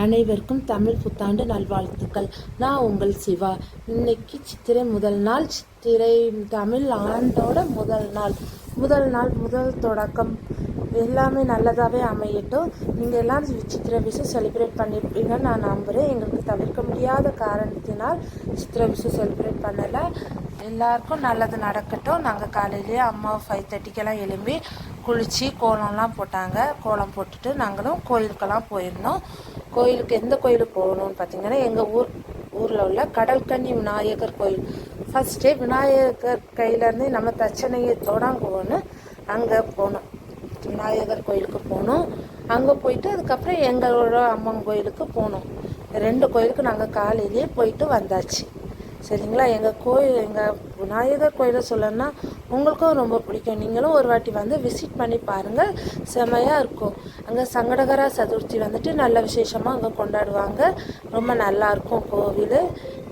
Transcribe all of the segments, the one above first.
அனைவருக்கும் தமிழ் புத்தாண்டு நல்வாழ்த்துக்கள். நான் உங்கள் சிவா. இன்னைக்கு சித்திரை முதல் நாள், சித்திரை தமிழ் ஆண்டோட முதல் நாள் முதல் தொடக்கம். எல்லாமே நல்லதாகவே அமையட்டும். நீங்கள் எல்லாம் சித்திரை விஷு செலிப்ரேட் பண்ணியிருப்பீங்கன்னு நான் நம்புகிறேன். எங்களுக்கு தவிர்க்க முடியாத காரணத்தினால் சித்திரை விஷு செலிப்ரேட் பண்ணலை. எல்லாருக்கும் நல்லது நடக்கட்டும். நாங்கள் காலையிலேயே அம்மா 5:30 எழும்பி குளித்து கோலம்லாம் போட்டாங்க. கோலம் போட்டுட்டு நாங்களும் கோயிலுக்கெல்லாம் போயிருந்தோம். கோயிலுக்கு எந்த கோயிலுக்கு போகணும்னு பார்த்தீங்கன்னா, எங்கள் ஊரில் உள்ள கடல்கன்னி விநாயகர் கோயில். ஃபஸ்ட்டே விநாயகர் கையிலேருந்து நம்ம தட்சணையை தொடங்குவோன்னு அங்கே போனோம். விநாயகர் கோயிலுக்கு போனோம். அங்கே போயிட்டு அதுக்கப்புறம் எங்களோட அம்மன் கோயிலுக்கு போனோம். 2 கோயிலுக்கு நாங்கள் காலையிலேயே போயிட்டு வந்தாச்சு. சரிங்களா? எங்கள் விநாயகர் கோயிலை சொல்லணும்னா உங்களுக்கும் ரொம்ப பிடிக்கும். நீங்களும் ஒரு வாட்டி வந்து விசிட் பண்ணி பாருங்கள். செமையாக இருக்கும். அங்கே சங்கடகர சதுர்த்தி வந்துட்டு நல்ல விசேஷமாக அங்கே கொண்டாடுவாங்க. ரொம்ப நல்லாயிருக்கும் கோவில்.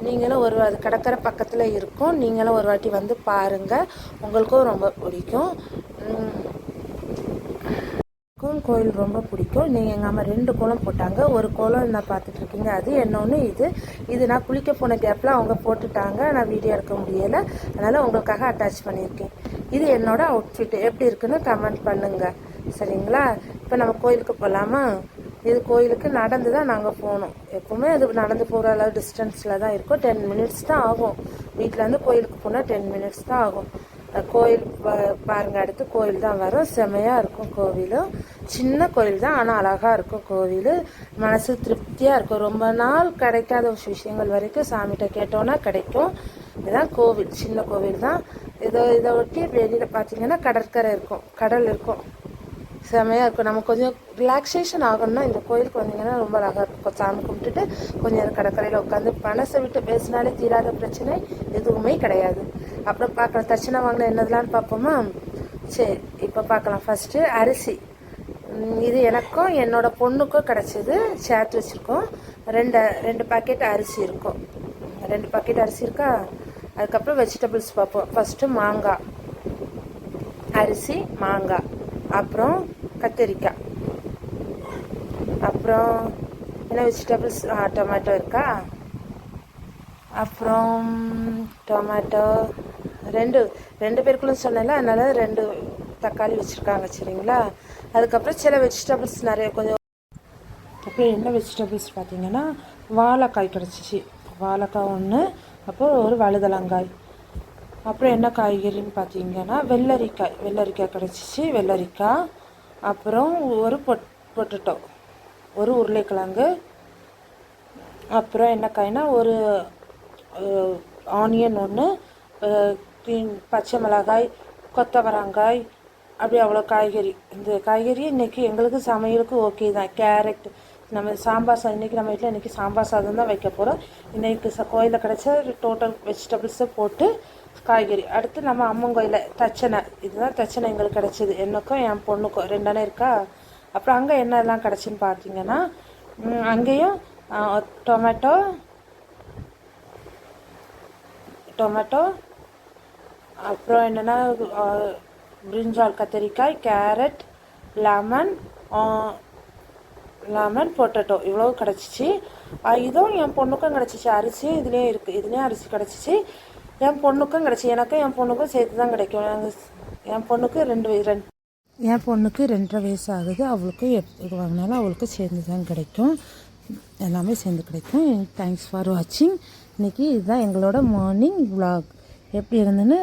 நீங்களும் அது கடற்கரை பக்கத்தில் இருக்கும். நீங்களும் ஒரு வாட்டி வந்து பாருங்கள். உங்களுக்கும் ரொம்ப பிடிக்கும். கோயில் ரொம்ப பிடிக்கும். நீங்கள் எங்கள் அம்மா 2 கோலம் போட்டாங்க. ஒரு கோலம் நான் பார்த்துட்ருக்கீங்க, அது இன்னொன்று இது நான் குளிக்க போன கேப்பில் அவங்க போட்டுட்டாங்க. நான் வீடியோ எடுக்க முடியலை, அதனால் உங்களுக்காக அட்டாச் பண்ணியிருக்கேன். இது என்னோட அவுட்ஃபிட். எப்படி இருக்குன்னு கமெண்ட் பண்ணுங்கள். சரிங்களா? இப்போ நம்ம கோயிலுக்கு போகலாமா? இது கோயிலுக்கு நடந்து தான் நாங்கள் போனோம். எப்போவுமே அது நடந்து போகிற அளவு டிஸ்டன்ஸில் தான் இருக்கும். 10 மினிட்ஸ் தான் ஆகும். வீட்டிலேருந்து கோயிலுக்கு போனால் 10 மினிட்ஸ் தான் ஆகும். கோயில் பாருங்கள். அடுத்து கோயில் தான் வரும். செமையாக இருக்கும் கோவிலும். சின்ன கோயில் தான், ஆனால் அழகாக இருக்கும் கோவில். மனசு திருப்தியாக இருக்கும். ரொம்ப நாள் கிடைக்காத விஷயங்கள் வரைக்கும் சாமிகிட்ட கேட்டோன்னா கிடைக்கும். இதுதான் கோவில், சின்ன கோவில் தான். இதை ஒட்டி வெளியில் பார்த்தீங்கன்னா கடற்கரை இருக்கும், கடல் இருக்கும். செமையாக இருக்கும். நம்ம கொஞ்சம் ரிலாக்ஸேஷன் ஆகணும்னா இந்த கோயிலுக்கு வந்தீங்கன்னா ரொம்ப அழகாக இருக்கும். சாமி கும்பிட்டுட்டு கொஞ்சம் கடற்கரையில் உட்காந்து மனசை விட்டு பேசினாலே தீராத பிரச்சனை எதுவுமே கிடையாது. அப்புறம் பார்க்கலாம், தட்சணை வாங்கின என்னதுலான்னு பார்ப்போமா? சரி, இப்போ பார்க்கலாம். ஃபஸ்ட்டு அரிசி. இது எனக்கும் என்னோட பொண்ணுக்கும் கிடச்சிது. சேர்த்து வச்சுருக்கோம். 2 பாக்கெட் அரிசி இருக்கும். 2 பாக்கெட் அரிசி இருக்கா? அதுக்கப்புறம் வெஜிடபிள்ஸ் பார்ப்போம். ஃபஸ்ட்டு மாங்காய், அரிசி, மாங்காய், அப்புறம் கத்திரிக்காய், அப்புறம் என்ன வெஜிடபிள்ஸ், டொமேட்டோ இருக்கா? அப்புறம் டொமேட்டோ ரெண்டு பேருக்குள்ள சொன்னல, அதனால் 2 தக்காளி வச்சுருக்காங்க. சரிங்களா? அதுக்கப்புறம் சில வெஜிடபிள்ஸ் நிறைய கொஞ்சம். அப்புறம் என்ன வெஜிடபிள்ஸ் பார்த்தீங்கன்னா, வாழைக்காய் கிடச்சிச்சு. வாழைக்காய் 1, அப்புறம் ஒரு வழுதலங்காய். அப்புறம் என்ன காய்கறின்னு பார்த்தீங்கன்னா வெள்ளரிக்காய் கிடச்சிச்சு. வெள்ளரிக்காய், அப்புறம் ஒரு பொட்டேட்டோ, ஒரு உருளைக்கிழங்கு, அப்புறம் என்ன காய்னா ஒரு ஆனியன் 1, பச்சை மிளகாய், கொத்தவரங்காய், அப்படி அவ்வளோ காய்கறி. இந்த காய்கறி இன்றைக்கி எங்களுக்கு சமையலுக்கு ஓகே தான். கேரட், நம்ம சாம்பார் சாதம், இன்றைக்கி நம்ம வீட்டில் இன்றைக்கி சாம்பார் சாதம் தான் வைக்க போகிறோம். இன்றைக்கி கோயிலில் கிடச்ச டோட்டல் வெஜிடபிள்ஸை போட்டு காய்கறி. அடுத்து நம்ம அம்மன் கோயிலில் தட்சணை. இதுதான் தட்சணை எங்களுக்கு கிடச்சிது. எனக்கும் என் பொண்ணுக்கும் 2 அண்ணன் இருக்கா. அப்புறம் அங்கே என்னெல்லாம் கிடச்சின்னு பார்த்தீங்கன்னா, அங்கேயும் டொமேட்டோ, அப்புறம் என்னென்னா பிரிஞ்சால், கத்திரிக்காய், கேரட், லெமன், பொட்டேட்டோ, இவ்வளோ கிடச்சிச்சு. இதுவும் என் பொண்ணுக்கும் கிடச்சிச்சு. அரிசியும் இதுலேயும் இருக்குது. இதுலேயும் அரிசி கிடச்சிச்சு. என் பொண்ணுக்கும் கிடச்சி. எனக்கும் என் பொண்ணுக்கும் சேர்த்து தான் கிடைக்கும். என் பொண்ணுக்கு 2.5 வயசு ஆகுது. அவளுக்கும் எது வாங்கினாலும் அவளுக்கு சேர்ந்து தான் கிடைக்கும். எல்லாமே சேர்ந்து கிடைக்கும். தேங்க்ஸ் ஃபார் வாட்சிங். இன்றைக்கி இதுதான் எங்களோட மார்னிங் விலாக். எப்படி இருந்துன்னு